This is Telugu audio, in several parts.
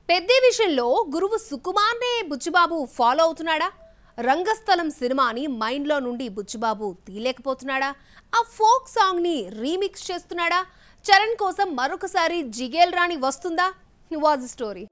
పెద్ది విషయంలో గురువు సుకుమార్నే బుచ్చిబాబు ఫాలో అవుతున్నాడా? రంగస్థలం సినిమాని మైండ్లో నుండి బుచ్చిబాబు తీలేకపోతున్నాడా? ఆ ఫోక్ సాంగ్ని రీమిక్స్ చేస్తున్నాడా? చరణ్ కోసం మరొకసారి జిగేల్ రాణి వస్తుందా? వాజ్ స్టోరీ.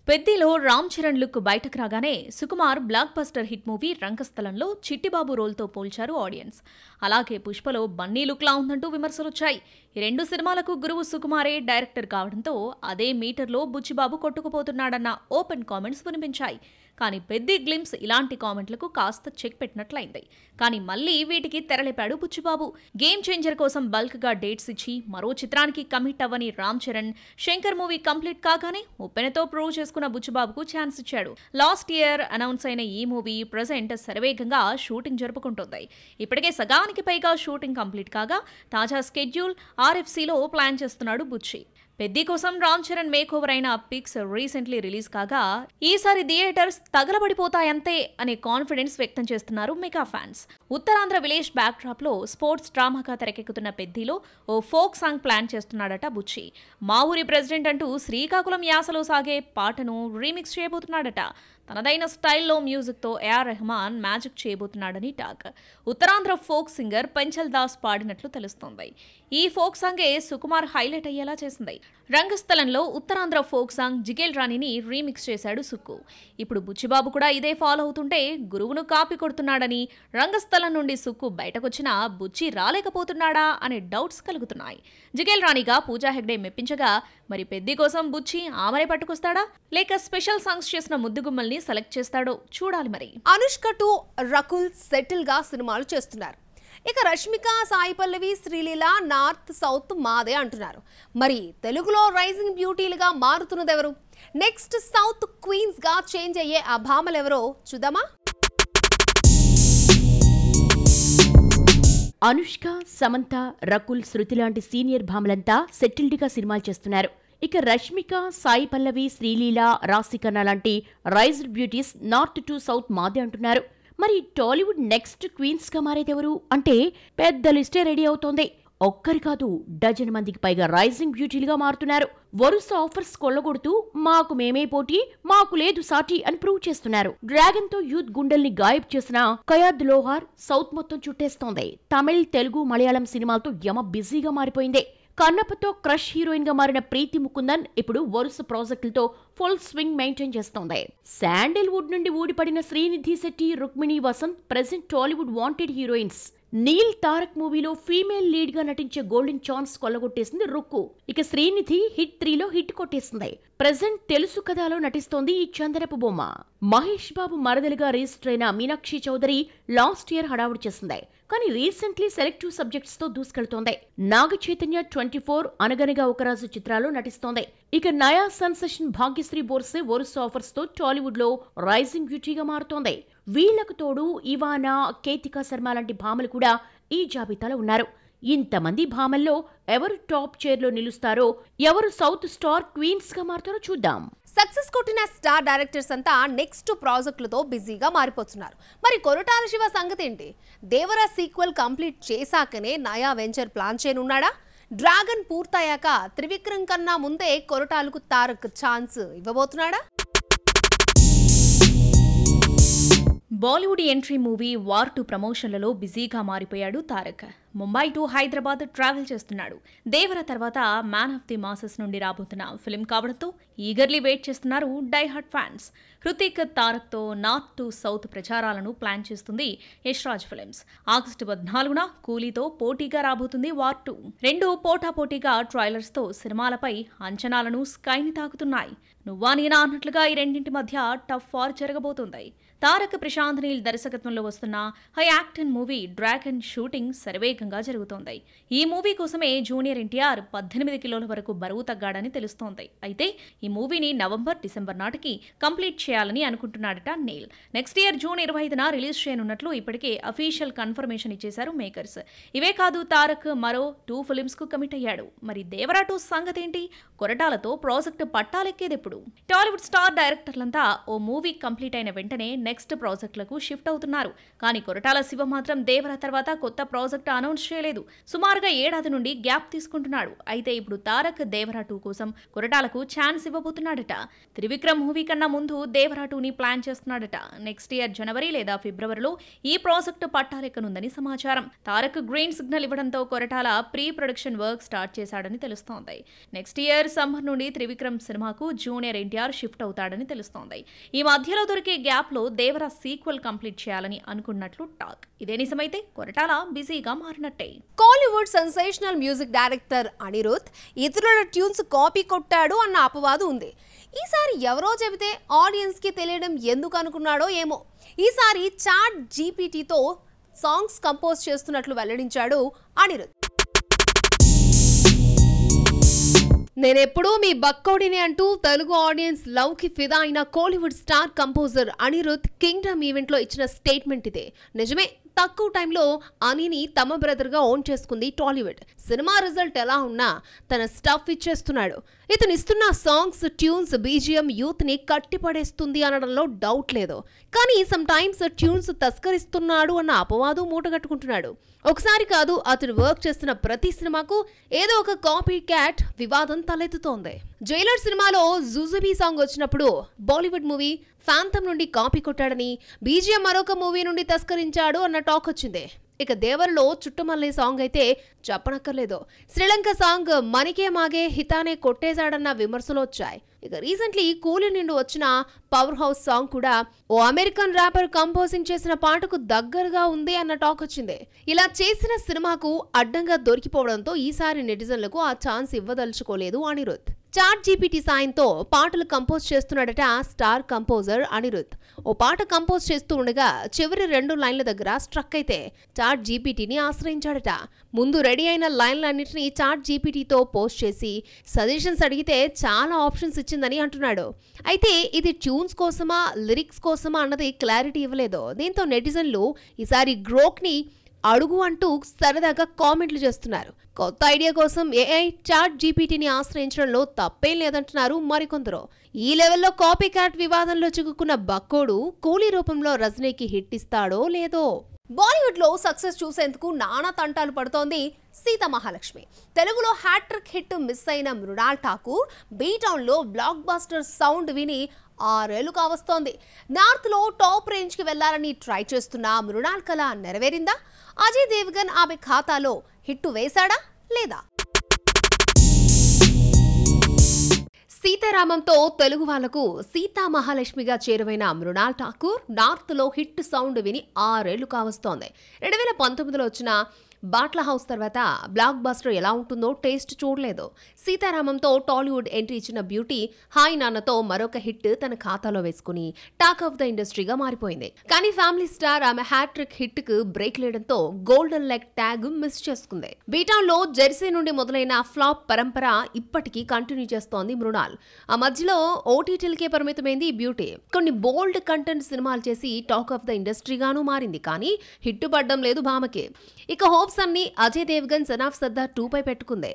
పెద్దిలో రామ్ చరణ్ లుక్ బయటకు రాగానే Sukumar blockbuster hit movie రంగస్థలంలో చిట్టిబాబు రోల్తో పోల్చారు ఆడియన్స్. అలాగే పుష్పలో బన్నీ లుక్లా ఉందంటూ విమర్శలొచ్చాయి. ఈ రెండు సినిమాలకు గురువు సుకుమారే డైరెక్టర్ కావడంతో అదే మీటర్లో బుచ్చిబాబు కొట్టుకుపోతున్నాడన్న ఓపెన్ కామెంట్స్ వినిపించాయి. కానీ పెద్ది గ్లిమ్స్ ఇలాంటి కామెంట్లకు కాస్త చెక్ పెట్టినట్లయింది. కానీ మళ్లీ వీటికి తెరలేపాడు బుచ్చిబాబు. గేమ్ చేంజర్ కోసం బల్క్ గా డేట్స్ ఇచ్చి మరో చిత్రానికి కమిట్ అవ్వని రామ్ చరణ్ శంకర్ మూవీ కంప్లీట్ కాగానే ఉప్పెనతో ప్రూవ్ చేసుకున్న బుచ్చిబాబుకు ఛాన్స్ ఇచ్చాడు. లాస్ట్ ఇయర్ అనౌన్స్ అయిన ఈ మూవీ ప్రెజెంట్ శరవేగంగా షూటింగ్ జరుపుకుంటుంది. ఇప్పటికే సగానికి పైగా షూటింగ్ కంప్లీట్ కాగా తాజా స్కెడ్యూల్ RFCలో ప్లాన్ చేస్తున్నాడు బుచ్చి. పెద్ది కోసం రామ్ చరణ్ మేక్ ఓవర్ అయిన పిక్స్ రీసెంట్లీ రిలీజ్ కాగా ఈసారి థియేటర్స్ తగలబడిపోతాయంతే అనే కాన్ఫిడెన్స్ వ్యక్తం చేస్తున్నారు mega fans. Uttarandhra village back drop లో స్పోర్ట్స్ డ్రామాగా తెరకెక్కుతున్న పెద్దిలో ఓ ఫోక్ సాంగ్ ప్లాన్ చేస్తున్నాడట బుచ్చి. మా ఊరి ప్రెసిడెంట్ అంటూ శ్రీకాకుళం యాసలో సాగే పాటను రీమిక్స్ చేయబోతున్నాడట. తనదైన స్టైల్లో మ్యూజిక్తో AR రెహమాన్ మ్యాజిక్ చేయబోతున్నాడని talk. Uttarandhra folk singer Penchal Das పాడినట్లు తెలుస్తోంది. ఈ ఫోక్ సాంగే సుకుమార్ హైలైట్ అయ్యేలా చేసింది. రంగస్థలంలో ఉత్తరాంధ్ర ఫోక్ సాంగ్ జిగేల్ రాణిని రీమిక్స్ చేశాడు సుక్కు. ఇప్పుడు బుచ్చిబాబు కూడా ఇదే ఫాలో అవుతుంటే గురువును కాపీ కొడుతున్నాడని, రంగస్థలం నుండి సుక్కు బయటకొచ్చినా బుచ్చి రాలేకపోతున్నాడా అనే డౌట్స్ కలుగుతున్నాయి. జిగేల్ రాణిగా పూజా హెగ్డే మెప్పించగా మరి పెద్ది కోసం బుచ్చి ఆమెనే పట్టుకొస్తాడా లేక స్పెషల్ సాంగ్స్ చేసిన ముద్దుగుమ్మల్ని సెలెక్ట్ చేస్తాడో చూడాలి మరి. అనుష్క టు రకుల్ సెటిల్ గా సినిమాలు చేస్తున్నారు. ఇక రష్మిక, సాయి పల్లవి, శ్రీలీల నార్త్ సౌత్ మాదే అంటున్నారు. మరి తెలుగులో రైజింగ్ బ్యూటీలుగా మారుతున్నదెవరు? నెక్స్ట్ సౌత్ క్వీన్స్ గా చేంజ్ అయ్యే ఆ భామలెవరో చూద్దామా? అనుష్క, సమంత, రకుల్, శృతి లాంటి సీనియర్ భామలంతా సెటిల్డ్గా సినిమాలు చేస్తున్నారు. ఇక రష్మిక, సాయి పల్లవి, శ్రీలీల, రాశికన్నా లాంటి raised beauties north to south మాదే అంటున్నారు. మరి టాలీవుడ్ నెక్స్ట్ క్వీన్స్ గా మారేదెవరు అంటే పెద్ద లిస్టే రెడీ అవుతోంది. ఒక్కరి కాదు, డజన్ మందికి పైగా రైజింగ్ బ్యూటీలుగా మారుతున్నారు. వరుస ఆఫర్స్ కొల్లగొడుతూ మాకు మేమే పోటీ, మాకు లేదు సాటి అని ప్రూవ్ చేస్తున్నారు. డ్రాగన్ తో యూత్ గుండెల్ని గాయబ్ చేసిన కయాద్ లోహార్ సౌత్ మొత్తం చుట్టేస్తోంది. తమిళ్, తెలుగు, మలయాళం సినిమాలతో యమ బిజీగా మారిపోయింది. కన్నప్పతో క్రష్ హీరోయిన్ గా మారిన ప్రీతి ముకుందన్ ఇప్పుడు వరుస ప్రాజెక్టులతో ఫుల్ స్వింగ్ మెయింటైన్ చేస్తోంది. శాండిల్వుడ్ నుండి ఊడిపడిన Srinidhi Shetty, Rukmini Vasanth present Tollywood wanted heroines. Neel Tarak మూవీలో ఫీమేల్ లీడ్ గా నటించే గోల్డెన్ ఛాన్స్ కొల్లగొట్టేసింది రుక్కు. ఇక శ్రీనిధి హిట్ 3లో హిట్ కొట్టేసింది. ప్రెజెంట్ తెలుసు కథలో నటిస్తోంది ఈ చందనపు బొమ్మ. మహేష్ బాబు మరదలుగా రిజిస్టర్ అయిన మీనాక్షి చౌదరి లాస్ట్ ఇయర్ హడావుడి చేసింది. కానీ రీసెంట్లీ సెలెక్టివ్ సబ్జెక్ట్స్ తో దూసుకెళ్తోంది. నాగ చైతన్య 24, అనగనగా ఒకరాజు చిత్రాలు నటిస్తోంది. ఇక నయా సెన్సేషన్ భాగ్యశ్రీ బోర్సే వరుస ఆఫర్స్ తో టాలీవుడ్ లో రైజింగ్ బ్యూటీగా మారుతోంది. వీళ్లకు తోడు ఇవానా, కేతికా శర్మ లాంటి భామలు కూడా ఈ జాబితాలో ఉన్నారు. ఇంతమంది భామల్లో ఎవరు టాప్ చైర్లో నిలుస్తారో, ఎవరు సౌత్ స్టార్ క్వీన్స్ గా మారుతారో చూద్దాం. సక్సెస్ కొట్టిన స్టార్ డైరెక్టర్స్ అంతా నెక్స్ట్ ప్రాజెక్టులతో బిజీగా మారిపోతున్నారు. మరి కొరటాల శివ సంగతి ఏంటి? దేవరా సీక్వెల్ కంప్లీట్ చేశాకనే నయా వెంచర్ ప్లాన్ చేయనున్నాడా? డ్రాగన్ పూర్తయ్యాక త్రివిక్రమ్ కన్నా ముందే కొరటాలకు తారక్ ఛాన్స్ ఇవ్వబోతున్నాడా? బాలీవుడ్ ఎంట్రీ మూవీ వార్ 2 ప్రమోషన్లలో బిజీగా మారిపోయాడు తారక్. ముంబై టు హైదరాబాద్ ట్రావెల్ చేస్తున్నాడు. దేవర తర్వాత మ్యాన్ ఆఫ్ ది మాసెస్ నుండి రాబోతున్న ఫిల్మ్ కావడంతో ఈగర్లీ వెయిట్ చేస్తున్నారు డై హార్ట్ ఫ్యాన్స్. హృతిక్, తారక్తో నార్త్ టు సౌత్ ప్రచారాలను ప్లాన్ చేస్తుంది యశ్రాజ్ ఫిల్మ్స్. ఆగస్టు 14న కూలీతో పోటీగా రాబోతుంది వార్ 2. రెండు పోటాపోటీగా ట్రైలర్స్తో సినిమాలపై అంచనాలను స్కైని తాకుతున్నాయి. నువ్వా నేనా అన్నట్లుగా ఈ రెండింటి మధ్య టఫ్ వార్ జరగబోతుంది. తారక్, ప్రశాంత్ నీల్ దర్శకత్వంలో వస్తున్న high Acton movie dragon shooting శరవేగంగా జరుగుతోంది. ఈ మూవీ కోసమే జూనియర్ ఎన్టీఆర్ 18 కిలోల వరకు బరువు తగ్గాడని తెలుస్తోంది. అయితే ఈ మూవీని నవంబర్, డిసెంబర్ నాటికి కంప్లీట్ చేయాలని అనుకుంటున్నాడట నీల్. నెక్స్ట్ ఇయర్ జూన్ 25న రిలీజ్ చేయనున్నట్లు ఇప్పటికే అఫీషియల్ కన్ఫర్మేషన్ ఇచ్చేశారు మేకర్స్. ఇవే కాదు, తారక్ మరో 2 ఫిల్మ్స్ కు కమిట్ అయ్యాడు. మరి దేవరా 2 సంగతేంటి? కొరటాలతో ప్రాజెక్టు పట్టాలెక్కేదెప్పుడు? టాలీవుడ్ స్టార్ డైరెక్టర్లంతా ఓ మూవీ కంప్లీట్ అయిన వెంటనే నెక్స్ట్ ప్రాజెక్టులకు షిఫ్ట్ అవుతున్నారు. కానీ కొరటాల శివ మాత్రం దేవరా తర్వాత కొత్త ప్రాజెక్ట్ అనౌన్స్ అనౌన్స్ చేయలేదు. సుమారుగా ఏడాది నుండి గ్యాప్ తీసుకుంటున్నాడు. అయితే ఇప్పుడు తారక్ దేవరా 2 కోసం కొరటాలకు ఛాన్స్ ఇవ్వబోతున్నాడట. త్రివిక్రమ్ మూవీ కన్నా ముందు దేవరా 2ని ప్లాన్ చేస్తున్నాడట. నెక్స్ట్ ఇయర్ జనవరి లేదా ఫిబ్రవరిలో ఈ ప్రాజెక్టు పట్టాలెక్కనుందని సమాచారం. తారక్ గ్రీన్ సిగ్నల్ ఇవ్వడంతో Koratala pre production work start చేశాడని తెలుస్తోంది. నెక్స్ట్ ఇయర్ సమ్మర్ నుండి త్రివిక్రమ్ సినిమాకు జూనియర్ ఎన్టీఆర్ షిఫ్ట్ అవుతాడని తెలుస్తోంది. ఈ మధ్యలో దొరికే గ్యాప్ లో దేవరా సీక్వెల్ కంప్లీట్ చేయాలని అనుకున్నట్లు టాక్. ఇదే నిజమైతే కొరటాల బిజీగా మారినట్టే. Kollywood sensational music director Anirudh ఇతరుల ట్యూన్స్ కాపీ కొట్టాడు అన్న అపవాదు ఉంది. ఈసారి ఎవరో చెబితే ఆడియన్స్ కి తెలియడం ఎందుకు అనుకున్నాడో ఏమో. ఈసారి చాట్ జీపీటీతో సాంగ్స్ కంపోజ్ చేస్తున్నట్లు వెల్లడించాడు అనిరుద్. నేనెప్పుడూ మీ బక్కోడిని అంటూ తెలుగు ఆడియన్స్ లవ్ కి ఫిదా అయిన Kollywood star composer Anirudh Kingdom event లో ఇచ్చిన స్టేట్మెంట్ ఇదే. నిజమే, తక్కువ టైంలో అనిని తమ బ్రదర్గా ఓన్ చేసుకుంది టాలీవుడ్. సినిమా రిజల్ట్ ఎలా ఉన్నా తన స్టఫ్ ఇచ్చేస్తున్నాడు. ఇతను ఇస్తున్న సాంగ్స్, ట్యూన్స్, బీజిఎం యూత్ ని కట్టిపడేస్తుంది అనడంలో డౌట్ లేదు. కానీ సమ్ టైమ్స్ ట్యూన్స్ తస్కరిస్తున్నాడు అన్న అపవాదు మూటగట్టుకుంటున్నాడు. ఒకసారి కాదు, అతను వర్క్ చేస్తున్న ప్రతి సినిమాకు ఏదో ఒక కాపీ క్యాట్ వివాదం తలెత్తుతోంది. జైలర్ సినిమాలో జుజుబీ సాంగ్ వచ్చినప్పుడు బాలీవుడ్ మూవీ ఫాంటమ్ నుండి కాపీ కొట్టాడని, బీజిఎం మరొక మూవీ నుండి తస్కరించాడు అన్న టాక్ వచ్చింది. ఇక దేవరలో చుట్టుమల్లే సాంగ్ అయితే చెప్పనక్కర్లేదు. శ్రీలంక సాంగ్ మనికే మాగే హితానే కొట్టేశాడన్న విమర్శలు వచ్చాయి. ఇక రీసెంట్లీ కూలి నుండి వచ్చిన పవర్ హౌస్ సాంగ్ కూడా ఓ అమెరికన్ ర్యాపర్ కంపోజింగ్ చేసిన పాటకు దగ్గరగా ఉంది అన్న టాక్ వచ్చింది. ఇలా చేసిన సినిమాకు అడ్డంగా దొరికిపోవడంతో ఈసారి నెటిజన్లకు ఆ ఛాన్స్ ఇవ్వదలుచుకోలేదు అనిరుద్. చాట్ జీపీటీ సాయంతో పాటలు కంపోజ్ చేస్తున్నాడట స్టార్ కంపోజర్ అనిరుద్. ఓ పాట కంపోజ్ చేస్తూ ఉండగా చివరి 2 లైన్ల దగ్గర స్ట్రక్ అయితే చాట్ జీపీటీని ఆశ్రయించాడట. ముందు రెడీ అయిన లైన్లన్నింటినీ చాట్ జీపీటీతో పోస్ట్ చేసి సజెషన్స్ అడిగితే చాలా ఆప్షన్స్ ఇచ్చిందని అంటున్నాడు. అయితే ఇది ట్యూన్స్ కోసమా లిరిక్స్ కోసమా అన్నది క్లారిటీ ఇవ్వలేదు. దీంతో నెటిజన్లు ఈసారి గ్రోక్ని అడుగు అంటూ సరదాగా కామెంట్లు చేస్తున్నారు. కొత్త ఐడియా కోసం ఏఐ చాట్ జీపీటీని ఆశ్రయించడంలో తప్పేం లేదంటున్నారు మరికొందరు. ఈ లెవెల్లో కాపీ క్యాట్ వివాదంలో చిక్కుకున్న బక్కోడు కూలీ రూపంలో రజనీకి హిట్ ఇస్తాడో లేదో. బాలీవుడ్ లో సక్సెస్ చూసేందుకు నానా తంటాలు పడుతోంది సీతా మహాలక్ష్మి. తెలుగులో హ్యాట్రిక్ హిట్ మిస్ అయిన మృణాల్ ఠాకూర్ బీటౌన్ లో బ్లాక్ బస్టర్ సౌండ్ విని 6 ఏళ్లు కావస్తోంది. నార్త్ లో టాప్ రేంజ్ కి వెళ్లాలని ట్రై చేస్తున్న మృణాల్ కళ నెరవేరిందా? అజయ్ దేవగన్ ఆమె ఖాతాలో హిట్టు వేశాడా లేదా? సీతారామంతో తెలుగు వాళ్లకు సీతా మహాలక్ష్మిగా చేరువైన మృణాల్ ఠాకూర్ నార్త్ లో హిట్ సౌండ్ విని 6 ఏళ్లు కావస్తోంది. 2019లో వచ్చిన బాట్లా హౌస్ తర్వాత బ్లాక్ బస్టర్ ఎలా ఉంటుందో టేస్ట్ చూడలేదు. సీతారామంతో టాలీవుడ్ ఎంట్రీ ఇచ్చిన బ్యూటీ హాయ్ నాన్నతో మరొక హిట్ తన ఖాతాలో వేసుకుని టాక్ ఆఫ్ ద ఇండస్ట్రీగా మారిపోయింది. కానీ ఫ్యామిలీ స్టార్ ఆమె హ్యాట్రిక్ హిట్ కు బ్రేక్ లేయడంతో గోల్డెన్ లెగ్ ట్యాగ్ మిస్ చేసుకుంది. బీటౌన్ లో జెర్సీ నుండి మొదలైన ఫ్లాప్ పరంపర ఇప్పటికీ కంటిన్యూ చేస్తోంది మృణాల్. ఆ మధ్యలో ఓటీటీలకే పరిమితమైంది ఈ బ్యూటీ. కొన్ని బోల్డ్ కంటెంట్ సినిమాలు చేసి టాక్ ఆఫ్ ద ఇండస్ట్రీగాను మారింది. కానీ హిట్ పడ్డం లేదు భామకి. ఇక హోప్స్ అన్ని అజయ్ దేవగన్ సన్ ఆఫ్ సర్దార్ 2 పై పెట్టుకుంది.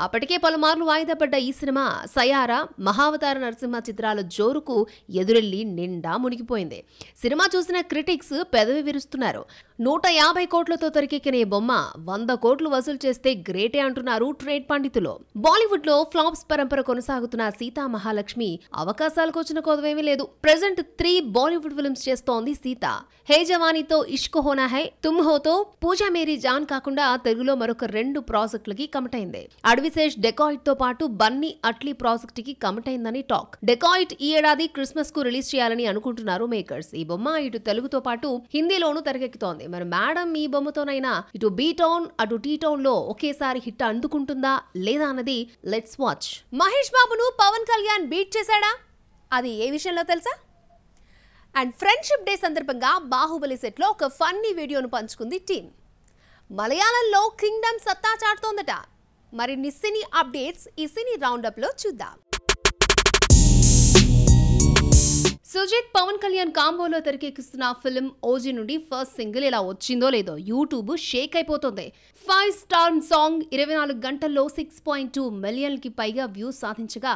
అప్పటికే పలుమార్లు వాయిదా పడ్డ ఈ సినిమా సయారా, మహావతార నరసింహ చిత్రాల జోరుకు ఎదురెళ్లి నిండా మునిగిపోయింది. సినిమా చూసిన క్రిటిక్స్ పెదవి విరుస్తున్నారు. 150 కోట్లతో తెరకెక్కిన ఈ బొమ్మ 100 కోట్లు వసూలు చేస్తే గ్రేటే అంటున్నారు ట్రేడ్ పండితులు. బాలీవుడ్ లో ఫ్లాప్స్ పరంపర కొనసాగుతున్న సీతా మహాలక్ష్మి అవకాశాలకు వచ్చిన కొదవేమీ లేదు. ప్రెజెంట్ 3 బాలీవుడ్ ఫిల్మ్స్ చేస్తోంది సీత. హే జవానీతో ఇష్క్ హోనా హై, తుమ్ హోతో పూజా మేరీ జాన్ కాకుండా తెలుగులో మరొక 2 ప్రాజెక్టులకి కమిట్ అయింది. అడ్విశేష్ డెకాయిట్ తో పాటు బన్నీ అట్లీ ప్రాజెక్ట్ కి కమిట్ అయిందని టాక్. డెకాయిట్ ఈ ఏడాది క్రిస్మస్ కు రిలీజ్ చేయాలని అనుకుంటున్నారు మేకర్స్. ఈ బొమ్మ ఇటు తెలుగుతో పాటు హిందీలోనూ తెరకెక్కుతోంది. మరి మేడం ఈ బొమ్మతోనైనా ఇటు బీ టౌన్ అటు టీ టౌన్ లో ఒకేసారి హిట్ అందుకుంటుందా లేదా అన్నది లెట్స్ వాచ్. మహేష్ బాబును పవన్ కళ్యాణ్ బీట్ చేశాడా? అది ఏ విషయంలో తెలుసా? అండ్ ఫ్రెండ్షిప్ డే సందర్భంగా బాహుబలి సెట్ లో ఒక ఫన్నీ వీడియోను పంచుకుంది టీమ్. మలయాళంలో కింగ్డమ్ సత్తా చాటుతోందట. మరిన్ని సినీ అప్డేట్స్ ఈ సినీ రౌండప్ లో చూద్దాం. సుజిత్ పవన్ కళ్యాణ్ కాంబోలో తెరకెక్కిస్తున్న ఫిల్మ్ ఓజీ నుండి ఫస్ట్ సింగిల్ ఇలా వచ్చిందో లేదో యూట్యూబ్ షేక్ అయిపోతుంది. 5 స్టార్ సాంగ్ 24 గంటల్లో 6.2 మిలియన్కి పైగా వ్యూస్ సాధించగా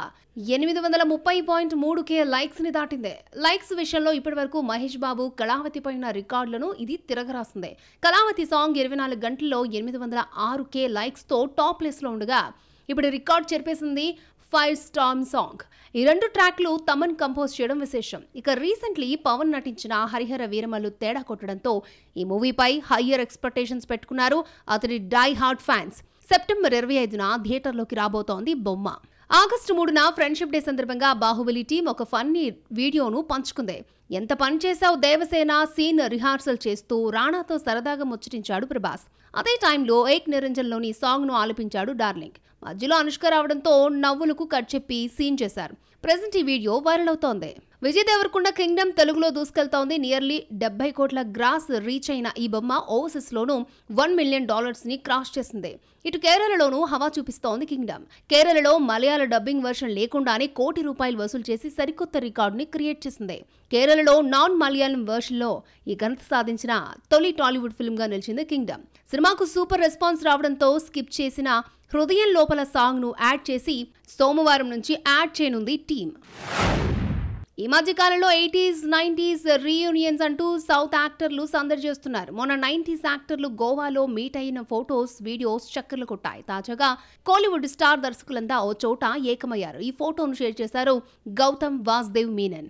830.3K లైక్స్ ని దాటింది. లైక్స్ విషయంలో ఇప్పటివరకు మహేష్ బాబు కళావతి పైన రికార్డులను ఇది తిరగరాస్తుంది. కళావతి సాంగ్ 24 గంటల్లో 806K లైక్స్ తో టాప్ ప్లేస్ లో ఉండగా ఇప్పుడు రికార్డ్ చెరిపేసింది 5 స్టార్ సాంగ్. ఈ 2 ట్రాక్లు తమన్ కంపోజ్ చేయడం విశేషం. ఇక రీసెంట్లీ పవన్ నటించిన హరిహర వీరమల్లు తేడా కొట్టడంతో ఈ మూవీపై హయ్యర్ ఎక్స్పెక్టేషన్స్ పెట్టుకున్నారు అతడి డై హార్డ్ ఫ్యాన్స్. సెప్టెంబర్ 25న థియేటర్లోకి రాబోతోంది బొమ్మ. ఆగస్టు 3న ఫ్రెండ్షిప్ డే సందర్భంగా బాహుబలి టీం ఒక ఫన్నీ వీడియోను పంచుకుంది. ఎంత పని చేశావు దేవసేన సీన్ రిహార్సల్ చేస్తూ రాణాతో సరదాగా ముచ్చటించాడు ప్రభాస్. అదే టైంలో ఏక్ నిరంజన్లోని సాంగ్ను ఆలపించాడు డార్లింగ్. మధ్యలో అనుష్క రావడంతో నవ్వులకు కట్ చెప్పి సీన్ చేశారు. ప్రెజెంట్ ఈ వీడియో వైరల్ అవుతోంది. విజయ్ దేవరకొండ కింగ్డమ్ తెలుగులో దూసుకెళ్తోంది. నియర్లీ 70 కోట్ల గ్రాస్ రీచ్ అయిన ఈ బొమ్మ ఓవర్సీస్ లోనూ $1 మిలియన్ ని క్రాస్ చేసింది. ఇటు కేరళలోనూ హవా చూపిస్తోంది కింగ్డమ్. కేరళలో మలయాళ డబ్బింగ్ వర్షన్ లేకుండానే ₹1 కోటి వసూలు చేసి సరికొత్త రికార్డుని క్రియేట్ చేసింది. కేరళలో నాన్ మలయాళం వర్షన్ లో ఈ ఘనత సాధించిన తొలి టాలీవుడ్ ఫిల్మ్ గా నిలిచింది కింగ్డమ్. సినిమాకు సూపర్ రెస్పాన్స్ రావడంతో స్కిప్ చేసిన హృదయం లోపల సాంగ్ ను యాడ్ చేసి సోమవారం నుంచి యాడ్ చేయనుంది టీమ్. ఈ మధ్య కాలంలో 80s, 90s రీయూనియన్స్ అంటూ సౌత్ యాక్టర్లు సందడి చేస్తున్నారు. మొన్న 90s యాక్టర్లు గోవాలో మీట్ అయిన ఫోటోస్, వీడియోస్ చక్కర్లు కొట్టాయి. తాజాగా కోలీవుడ్ స్టార్ దర్శకులంతా ఓ చోట ఏకమయ్యారు. ఈ ఫోటోను షేర్ చేశారు గౌతమ్ వాసుదేవ్ మీనన్.